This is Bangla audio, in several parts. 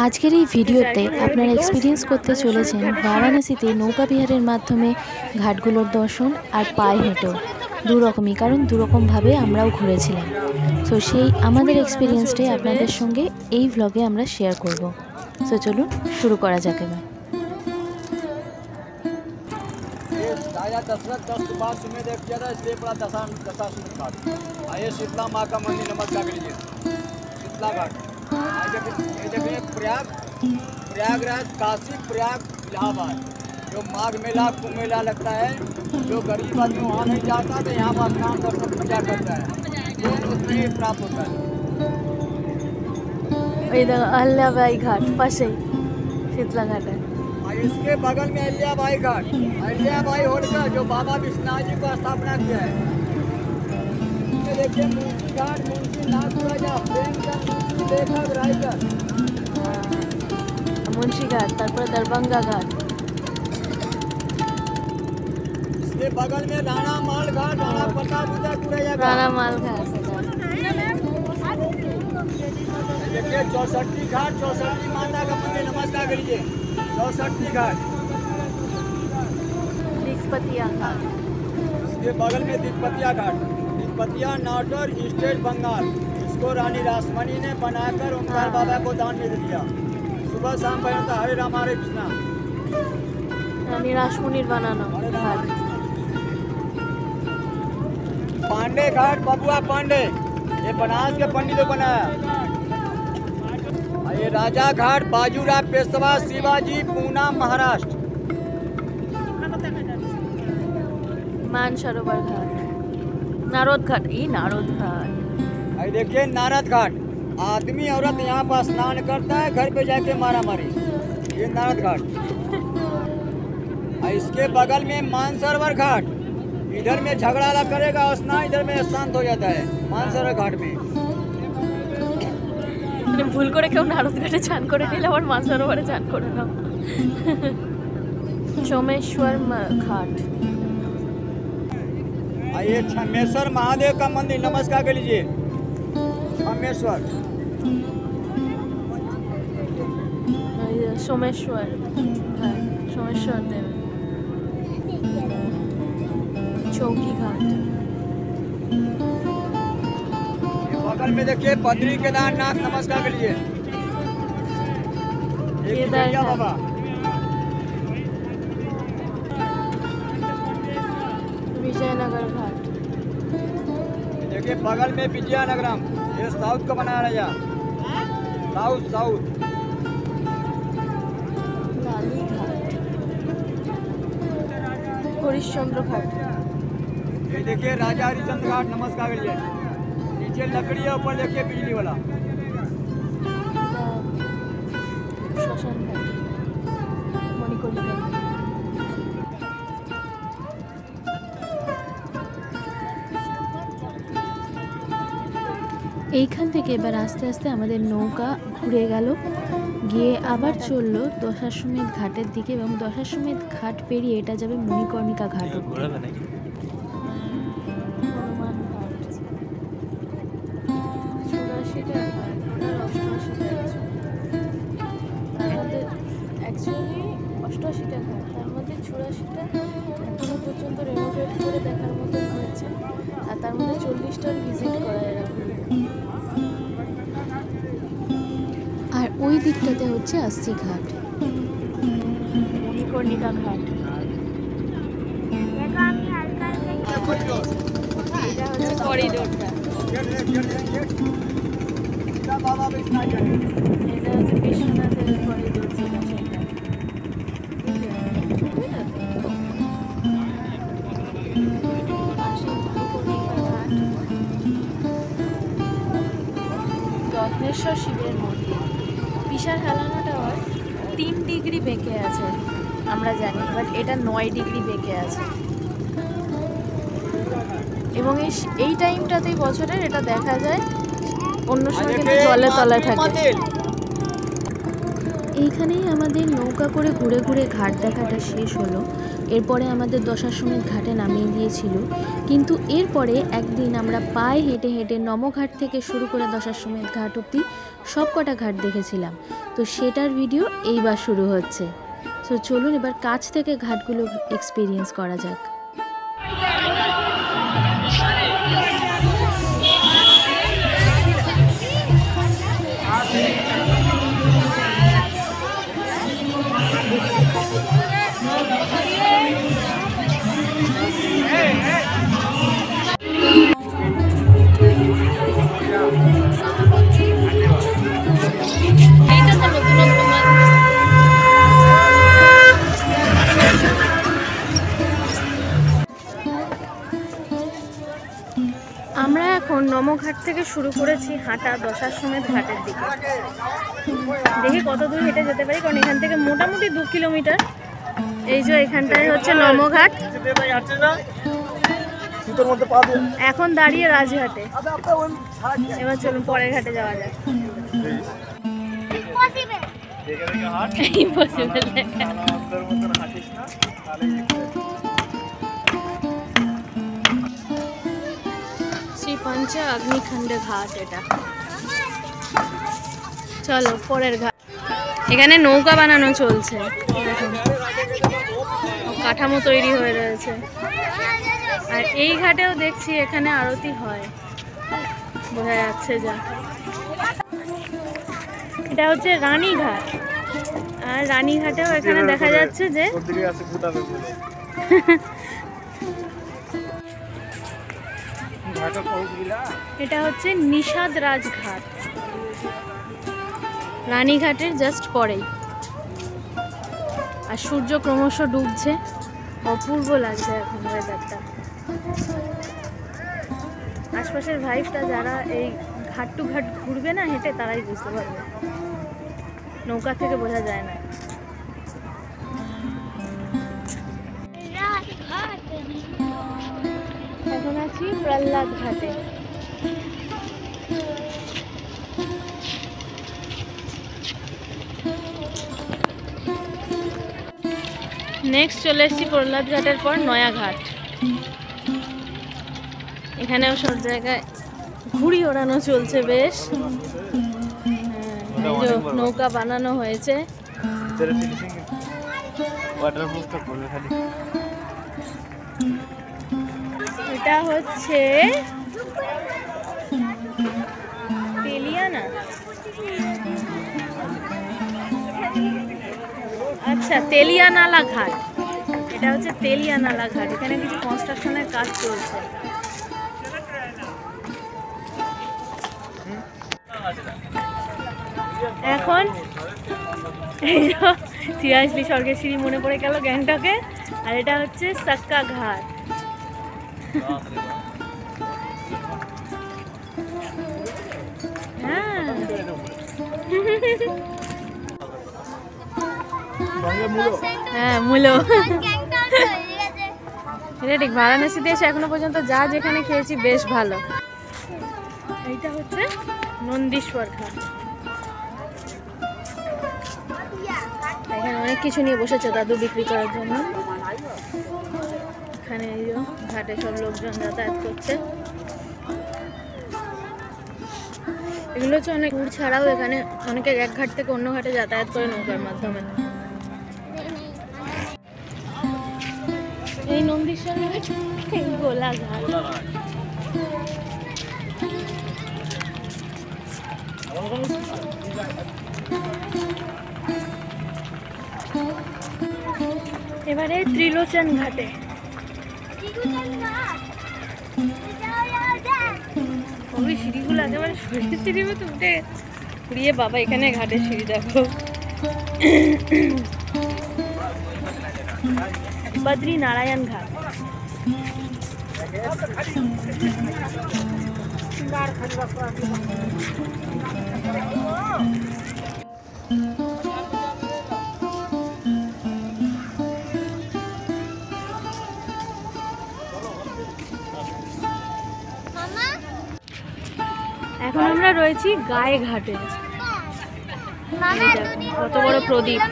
আজকের এই ভিডিওতে আপনারা এক্সপিরিয়েন্স করতে চলেছেন বারাণসীতে নৌকা বিহারের মাধ্যমে ঘাটগুলোর দর্শন আর পায়ে হেঁটেও দুরকমই, কারণ দুরকমভাবে আমরাও ঘুরেছিলাম। সো সেই আমাদের এক্সপিরিয়েন্সটাই আপনাদের সঙ্গে এই ভ্লগে আমরা শেয়ার করব। সো চলুন শুরু করা যাক এবার। दशरथ 10 बार सुमेध एक किया था, इसलिए बड़ा दशाश्वमेध घाट। आइए शीतला माँ का मंदिर नमस्कार कीजिए। शीतला घाट ये देखिए प्रयागराज, काशी, प्रयाग, इलाहाबाद। जो माघ मेला कुंभ मेला लगता है, जो गरीब आदमी वहाँ नहीं जाता तो यहाँ पर स्नान दर्शन पूजा करता है, उसमें ही प्राप्त होता है। अहिल्याबाई घाट पाशे शीतला घाट है। इसके बगल में अहिल्याबाई घाट, अहिल्याबाई होलकर जो बाबा विश्वनाथ जी को स्थापना किया है। देखिए मुंशी घाट, मुंशी नाथ राजा प्रेमचंद लेखक रायकर, मुंशी घाट, तारपर दरभंगा घाट। इसके बगल में राणा माल घाट, राणा प्रताप राणा माल घाट। देखिए 64 घाट, 64 माता का मंदिर नमस्कार करिए। 64 घाट, दिक्पतिया घाट। इसके बगल में दिक्पतिया घाट, दिक्पतिया नाटोर स्टेट बंगाल। इसको रानी रासमणी ने बनाकर ओमकार बाबा को दान में दे दिया। सुबह शाम बनता हरे राम हरे कृष्णा। रानी रासमणिर बनाना घाट। पांडे घाट, बबुआ पांडे, ये बनारस के पंडितों बनाया। ये राजा घाट, बाजूराव पेशवा शिवाजी, पूना महाराष्ट्र। मानसरोवर घाट, नारद घाट, ये नारद घाट। ये देखिए नारद घाट, आदमी औरत यहाँ पर स्नान करता है, घर पे जाके मारा मारी। ये नारद घाट। इसके बगल में मानसरोवर घाट, इधर में झगड़ा करेगा स्नान, इधर में शांत हो जाता है मानसरोवर घाट में। ভুল করে কেউ নারদ ঘাটে চান করে নিলে আবার মানসরোবরে চান করে নাও। सोमेश्वर घाट। आइए छमेश्वर महादेव का मंदिर नमस्कार कर लीजिए। छमेश्वर, सोमेश्वर घाट, सोमेश्वर देव। चौकी घाट। बगल में देखिए बद्री केदारनाथ नमस्कार करिए। बाबा विजयनगर घाट। देखिए बगल में विजयनगरम, ये साउथ का बनाया राजा, साउथ। लाली घाट। हरिश्चंद्र घाट। ये देखिए राजा हरिश्चंद्र घाट नमस्कार करिए। नीचे लकड़ी है, ऊपर देखिए बिजली वाला। श्मशान घाट, मणिकर्णिका। এইখান থেকে এবার আস্তে আস্তে আমাদের নৌকা ঘুরে গেল, গিয়ে আবার চললো দশাশ্বমেধ ঘাটের দিকে, এবং দশাশ্বমেধ ঘাট পেরিয়ে এটা যাবে মণিকর্ণিকা ঘাট। অষ্টআশিটা ঘাট, তার মধ্যে 84টা এখনো পর্যন্ত রেনোভেট করে দেখার মতো হয়েছে, আর তার মধ্যে 40টার ভিজিট করা এরকম। আর ওই দিকটাতে হচ্ছে 80 ঘাট, মণিকর্ণিকা ঘাট। এটা হচ্ছে করিডোরটা, এটা হচ্ছে বিশ্বনাথের করিডোর ছিল সেটা। রত্নেশ্বর শিবের মন্দির। বিশাল হেলানো টাওয়ার 3 ডিগ্রি বেঁকে আছে আমরা জানি, বাট এটা 9 ডিগ্রি বেঁকে আছে, এবং এই টাইমটাতেই বছরের এটা দেখা যায়, অন্য সময় কিন্তু জলের তলায় থাকে। এইখানেই আমাদের নৌকা করে ঘুরে ঘুরে ঘাট দেখাটা শেষ হলো। এরপরে আমাদের দশাশ্বমেধ ঘাটে নামিয়ে দিয়েছিল, কিন্তু এরপরে একদিন আমরা পায়ে হেঁটে হেঁটে নমঘাট থেকে শুরু করে দশাশ্বমেধ ঘাট অবধি সব কটা ঘাট দেখেছিলাম। তো সেটার ভিডিও এইবার শুরু হচ্ছে। তো চলুন এবার কাছ থেকে ঘাটগুলো এক্সপিরিয়েন্স করা যাক। আমরা এখন নমঘাট থেকে শুরু করেছি হাঁটা দশাশ্বমেধ ঘাটের দিকে। দেখি কত দূর হেঁটে যেতে পারি, কারণ এখান থেকে মোটামুটি 2 কিলোমিটার। এই যে এখানটায় হচ্ছে নমঘাট। এখন দাঁড়িয়ে রাজঘাটে। এবার চলুন পরের ঘাটে যাওয়া যাক। শ্রী পঞ্চ অগ্নিখণ্ড ঘাট এটা। চলো পরের ঘাট। এখানে নৌকা বানানো চলছে, কাঠামো তৈরি হয়ে রয়েছে। আর এই ঘাটেও দেখছি এখানে আরতি হয়, বোঝা যাচ্ছে যা। এটা হচ্ছে রানীঘাট, আর রানীঘাটেও এখানে দেখা যাচ্ছে যে এটা হচ্ছে নিষাদ রাজঘাট, রানীঘাটের জাস্ট পরেই। আর সূর্য ক্রমশ ডুবছে, অপূর্ব লাগছে এখন ওয়েদারটা। আশপাশের ভাইবটা যারা এই ঘাট টু ঘাট ঘুরবে না হেঁটে, তারাই বুঝতে পারবে, নৌকা থেকে বোঝা যায় না। এখন আছি প্রহ্লাদ ঘাটে। নেক্সট চলে এসেছি প্রহ্লাদ ঘাটের পর নয়াঘাট। এখানেও সব জায়গায় ঘুড়ি ওড়ানো চলছে বেশ। নৌকা বানানো হয়েছে। এটা হচ্ছে তেলিয়ানা, আচ্ছা তেলিয়ানালা ঘাট। এটা হচ্ছে তেলিয়ানালা ঘাট। এখানে কিছু কনস্ট্রাকশনের কাজ চলছে। এখন সিরিয়াসলি স্বর্গের সিঁড়ি মনে পড়ে গেল গ্যাংটকে। আর এটা হচ্ছে সাক্কা ঘাট। হ্যাঁ মূলো। এটা ঠিক, বারাণসীতে এসে এখনো পর্যন্ত যা যেখানে খেয়েছি বেশ ভালো। এইটা হচ্ছে নন্দীশ্বর ঘাট। এখানে অনেক কিছু নিয়ে বসেছে দাদু বিক্রি করার জন্য। এখানে এই যে ঘাটে সব লোকজন যাতায়াত করছে। এগুলো হচ্ছে অনেক দূর ছাড়াও এখানে অনেকে এক ঘাট থেকে অন্য ঘাটে যাতায়াত করে নৌকার মাধ্যমে। এই নন্দীশ্বর ঘাট, এই গোলা ঘাট। এবারে ত্রিলোচন ঘাটে। ওই সিঁড়িগুলো একেবারে সরষের সিঁড়ি মতো উঠে ঘুরিয়ে বাবা। এখানে ঘাটের সিঁড়ি দেখো। বদ্রী নারায়ণ ঘাট। এখন আমরা রয়েছি গায়ে ঘাটে। কত বড় প্রদীপ,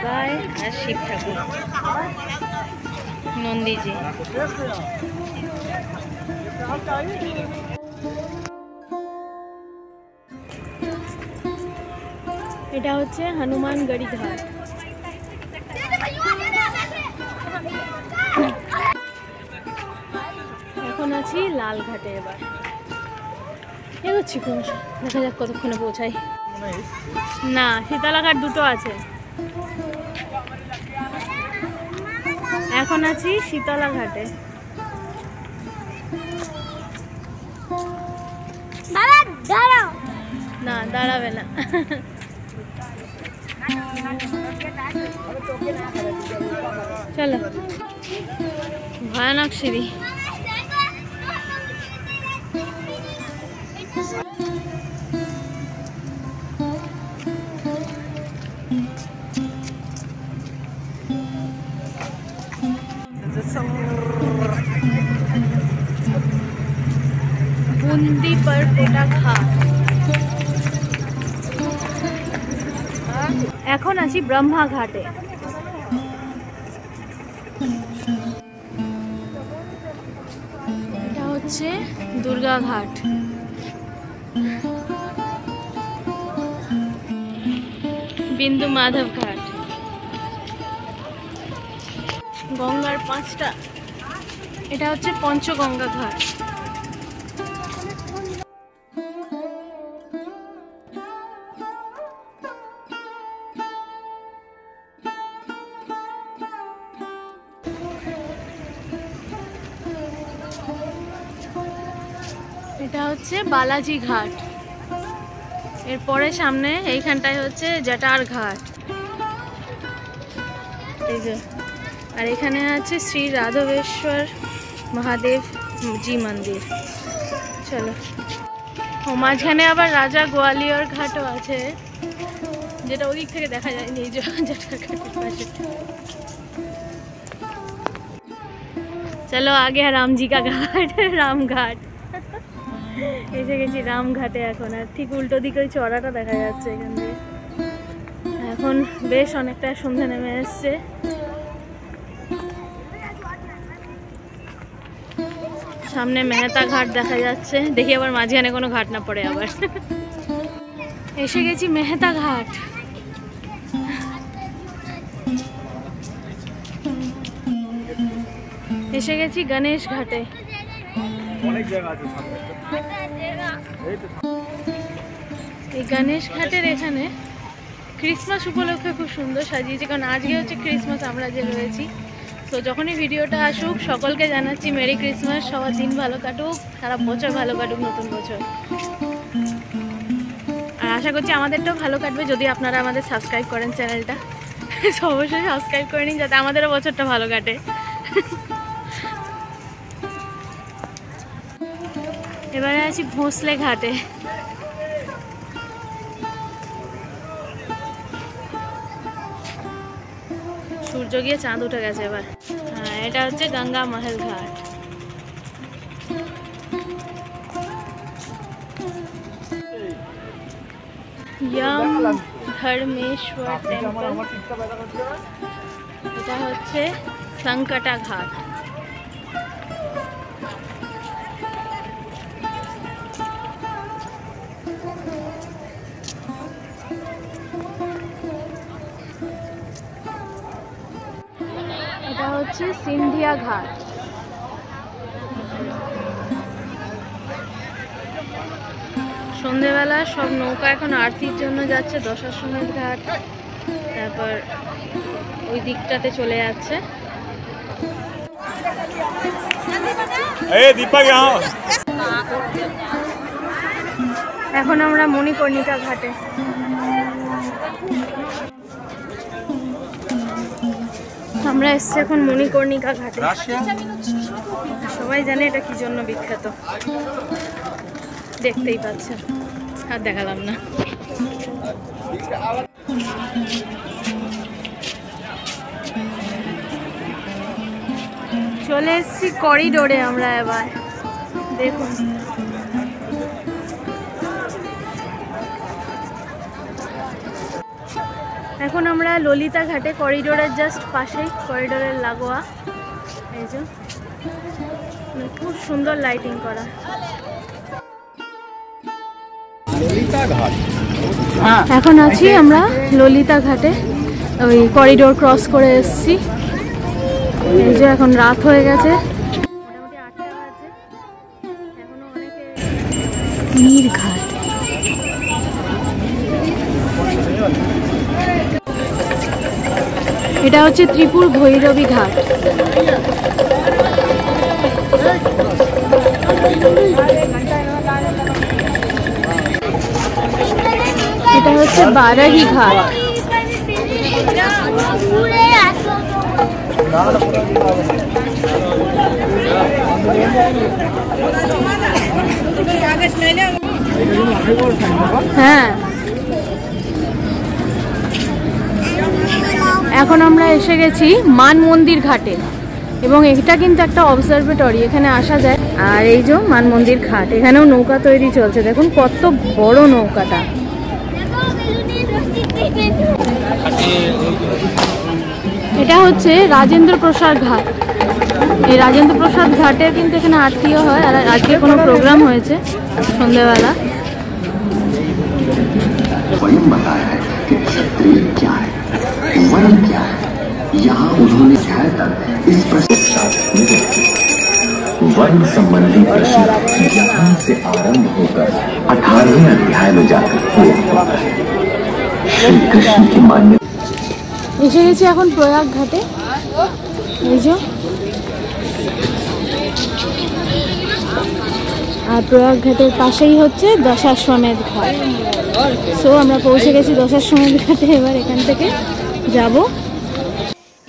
গায়ে আর শিব ঠাকুর, নন্দীজি। এটা হচ্ছে হনুমানগড়ি ঘাট। এখন আছি লাল ঘাটে। এবার এগোচ্ছি ক্রমশ, দেখা যাক কতক্ষণে পৌঁছাই। না, শীতলা ঘাট দুটো আছে। এখন আছি শীতলা ঘাটে। না, দাঁড়াবে না। চলো, ভয়ানক সিঁড়ি। বুন্দি পরকোটা ঘাট। এখন আছি ব্রহ্মা ঘাটে। এটা হচ্ছে দুর্গা ঘাট। বিন্দু মাধব ঘাট। গঙ্গার পাঁচটা। এটা হচ্ছে পঞ্চগঙ্গা ঘাট। এটা হচ্ছে বালাজি ঘাট। এরপরে সামনে এইখানটায় হচ্ছে জটার ঘাট। এই যে, আর এখানে আছে শ্রী রাধবেশ্বর মহাদেব জি মন্দির। চলো, ও মাঝখানে আবার রাজা গোয়ালিয়র ঘাটও আছে, যেটা ওদিক থেকে দেখা যায়নি। এই জটার ঘাটের পাশে। চলো আগে রামজি কা ঘাট, রামঘাট। এসে গেছি রামঘাটে এখন। আর ঠিক উল্টো দিকে ওই চড়াটা দেখা যাচ্ছে এখান থেকে। এখন বেশ অনেকটা সন্ধ্যা নেমে এসছে। সামনে মেহতা ঘাট দেখা যাচ্ছে। দেখি আবার মাঝখানে কোনো ঘাট না পড়ে আবার। এসে গেছি মেহতা ঘাট। এসে গেছি গণেশ ঘাটে। এই গণেশ ঘাটের এখানে ক্রিসমাস উপলক্ষে খুব সুন্দর সাজিয়েছে, কারণ আজকে হচ্ছে ক্রিসমাস আমরা যে রয়েছি। তো যখনই ভিডিওটা আসুক সকলকে জানাচ্ছি মেরি ক্রিসমাস। সবার দিন ভালো কাটুক, সারা বছর ভালো কাটুক, নতুন বছর। আর আশা করছি আমাদেরটাও ভালো কাটবে যদি আপনারা আমাদের সাবস্ক্রাইব করেন চ্যানেলটা। অবশ্যই সাবস্ক্রাইব করে নিন যাতে আমাদেরও বছরটা ভালো কাটে। এবারে আছি ভোঁসলে ঘাটে। সূর্য গিয়ে চাঁদ উঠে গেছে এবার। হ্যাঁ, এটা হচ্ছে গঙ্গা মহল ঘাট। यम धर्मेश्वर टेम्पल। এটা হচ্ছে সংকটা ঘাট। এটা হচ্ছে সিন্ধিয়া ঘাট। সন্ধেবেলা সব নৌকা এখন আরতির জন্য যাচ্ছে। দশাশ্বমেধ ঘাট, তারপর ওই দিকটাতে চলে যাচ্ছে। এখন আমরা মণিকর্ণিকা ঘাটে। আমরা এসছি এখন মণিকর্ণিকা ঘাটে। সবাই জানে এটা কি জন্য বিখ্যাত, দেখতেই পাচ্ছেন। আর দেখালাম না। চলে এসছি করিডোরে আমরা এবার। দেখুন এখন আমরা ললিতা ঘাটে, করিডোরের জাস্ট পাশেই, করিডোরের লাগোয়া। এই যে খুব সুন্দর লাইটিং করা। ললিতা ঘাট। এখন আছি আমরা ললিতা ঘাটে, ওই করিডোর ক্রস করে এসেছি। এই যে এখন রাত হয়ে গেছে, মোটামুটি 8টা বাজে, এখনো অনেকে। নীরঘাট, এটা হচ্ছে ত্রিপুর ভৈরবী ঘাট। এটা হচ্ছে বারাহি ঘাট। হ্যাঁ, এখন আমরা এসে গেছি মান মন্দির ঘাটে, এবং এটা কিন্তু একটা অবজারভেটরি, এখানে আসা যায়। আর এই যে মান মন্দির ঘাট, এখানেও নৌকা তৈরি চলছে, দেখুন কত বড় নৌকাটা। এটা হচ্ছে রাজেন্দ্র প্রসাদ ঘাট। এই রাজেন্দ্র প্রসাদ ঘাটে কিন্তু এখানে আরতিও হয়, আর আজকে কোনো প্রোগ্রাম হয়েছে সন্ধ্যাবেলা। वन संबंधी प्रश्न यहाँ से आरंभ होकर 18वें अध्याय में जाकर पूर्ण होता है। श्री कृष्ण की मान्यता। এসে গেছি এখন প্রয়াগ ঘাটে। এই যে, আর প্রয়াগ ঘাটের পাশেই হচ্ছে দশাশ্বমেধ ঘাট। সো আমরা পৌঁছে গেছি দশাশ্বমেধ ঘাটে, এবার এখান থেকে যাব।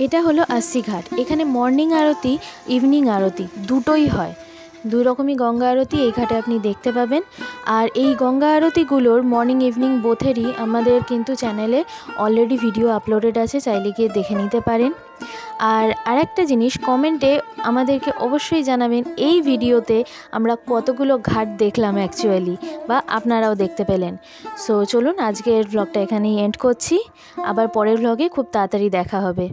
এটা হলো আশি ঘাট। এখানে মর্নিং আরতি, ইভিনিং আরতি দুটোই হয়। দুই রকমই গঙ্গা আরতি এই ঘাটে আপনি দেখতে পাবেন। আর এই গঙ্গা আরতিগুলোর মর্নিং ইভিনিং বোথেরই আমাদের কিন্তু চ্যানেলে অলরেডি ভিডিও আপলোডেড আছে, চাইলে গিয়ে দেখে নিতে পারেন। আর আরেকটা জিনিস, কমেন্টে আমাদেরকে অবশ্যই জানাবেন এই ভিডিওতে আমরা কতগুলো ঘাট দেখলাম অ্যাকচুয়ালি, বা আপনারাও দেখতে পেলেন। সো চলুন আজকের ব্লগটা এখানেই এন্ড করছি, আবার পরের ব্লগে খুব তাড়াতাড়ি দেখা হবে।